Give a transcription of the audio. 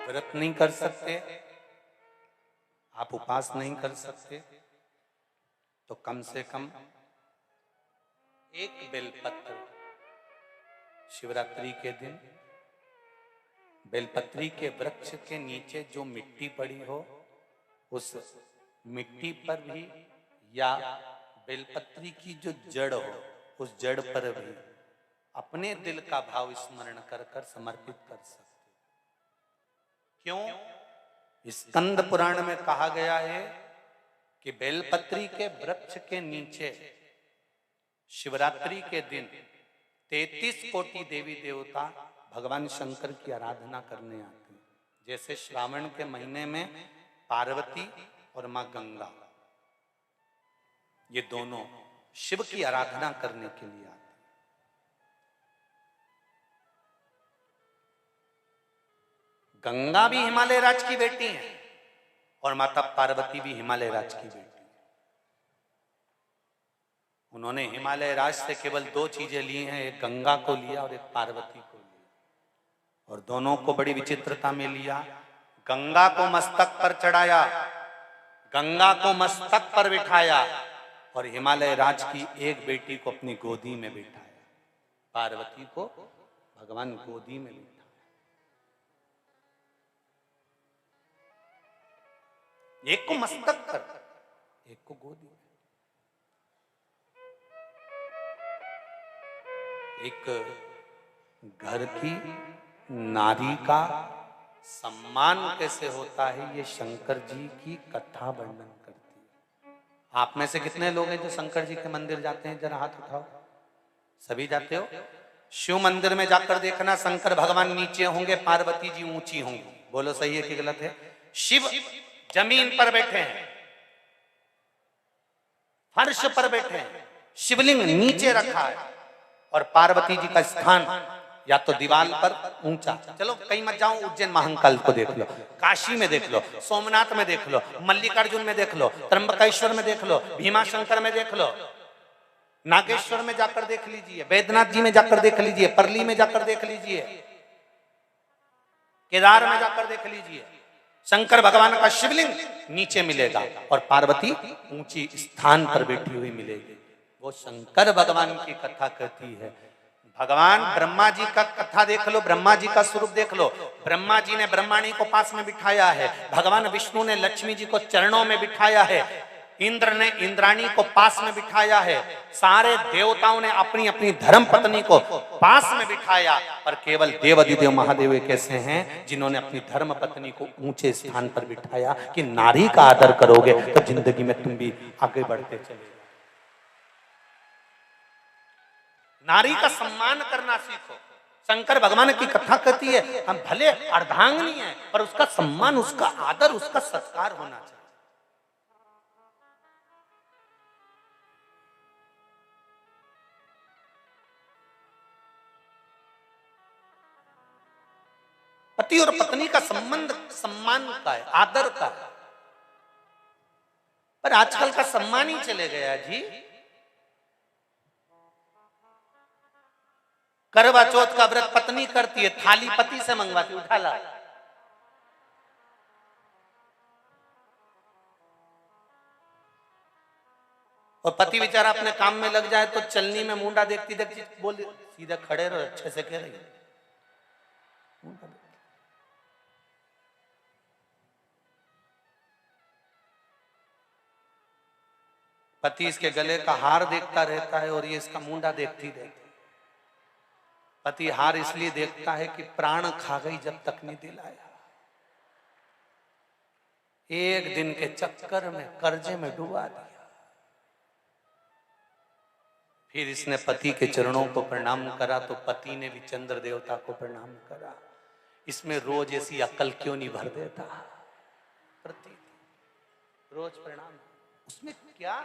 व्रत नहीं कर सकते, आप उपवास नहीं कर सकते, तो कम से कम एक बेलपत्र शिवरात्रि के दिन बेलपत्री के वृक्ष के नीचे जो मिट्टी पड़ी हो उस मिट्टी पर भी, या बेलपत्री की जो जड़ हो उस जड़ पर भी अपने दिल का भाव स्मरण कर कर समर्पित कर सकते। क्यों? स्कंद पुराण में कहा गया है कि बेलपत्री के वृक्ष के नीचे शिवरात्रि के दिन 33 कोटि देवी देवता भगवान शंकर की आराधना करने आते हैं। जैसे श्रावण के महीने में पार्वती और मां गंगा, ये दोनों शिव की आराधना करने के लिए आते हैं। गंगा भी हिमालय राज की बेटी है और माता पार्वती भी हिमालय राज की बेटी है। उन्होंने हिमालय राज से केवल 2 चीजें ली हैं, एक गंगा को लिया और एक पार्वती को लिया, और दोनों को बड़ी विचित्रता में लिया। गंगा को मस्तक पर चढ़ाया, गंगा को मस्तक पर बिठाया, और हिमालय राज की एक बेटी को अपनी गोदी में बिठाया, पार्वती को भगवान गोदी में बिठाया। एक को मस्तक पर, एक को गोदी में। एक घर की नारी का सम्मान कैसे होता है, ये शंकर जी की कथा वर्णन करती है। आप में से कितने लोग हैं जो शंकर जी के मंदिर जाते हैं? जरा हाथ उठाओ। सभी जाते हो? शिव मंदिर में जाकर देखना, शंकर भगवान नीचे होंगे, पार्वती जी ऊंची होंगी। बोलो सही है कि गलत है? शिव जमीन पर बैठे हैं, फर्श पर बैठे हैं, शिवलिंग नीचे रखा है, और पार्वती जी का स्थान या तो दीवार पर ऊंचा। चलो कहीं मत जाओ, उज्जैन महाकाल को देख लो, काशी में देख लो, सोमनाथ में देख लो, मल्लिकार्जुन में देख लो, त्र्यंबकेश्वर में देख लो, भीमाशंकर में देख लो, नागेश्वर में जाकर देख लीजिए, बैद्यनाथ जी में जाकर देख लीजिए, परली में जाकर देख लीजिए, केदार में जाकर देख लीजिए। शंकर भगवान का शिवलिंग नीचे मिलेगा और पार्वती ऊंची स्थान पर बैठी हुई मिलेगी। वो शंकर भगवान की कथा कहती है। भगवान ब्रह्मा जी का कथा देख लो, ब्रह्मा जी का स्वरूप देख लो। ब्रह्मा जी ने ब्रह्माणी को पास में बिठाया है, भगवान विष्णु ने लक्ष्मी जी को चरणों में बिठाया है, इंद्र ने इंद्राणी को पास में बिठाया है, सारे देवताओं ने अपनी अपनी धर्म पत्नी को पास में बिठाया, पर केवल देवाधिदेव महादेव कैसे हैं जिन्होंने अपनी धर्म पत्नी को ऊंचे स्थान पर बिठाया कि नारी का आदर करोगे तो जिंदगी में तुम भी आगे बढ़ते चले। नारी का सम्मान करना सीखो। शंकर भगवान की कथा कहती है हम भले अर्धांगिनी हैं, पर उसका सम्मान, उसका आदर, उसका सत्कार होना चाहिए। पति और पत्नी का संबंध सम्मान का है, आदर का है, पर आजकल का सम्मान ही चले गया जी। करवा चौथ का व्रत पत्नी करती है, थाली पति से मंगवाती, उठा ला। और पति बेचारा अपने काम में लग जाए तो चलनी में मुंडा देखती देखती बोल सीधे खड़े रहो, अच्छे से कह रही है। पति इसके गले का हार देखता रहता है और ये इसका मुंडा देखती रहती है। पति हार इसलिए देखता है कि प्राण खा गई जब तक नहीं दिलाया। एक दिन के चक्कर में कर्जे में डुबा दिया। फिर इसने पति के चरणों को प्रणाम करा तो पति ने भी चंद्र देवता को प्रणाम करा। इसमें रोज ऐसी अकल क्यों नहीं भर देता? रोज प्रणाम, उसमें क्या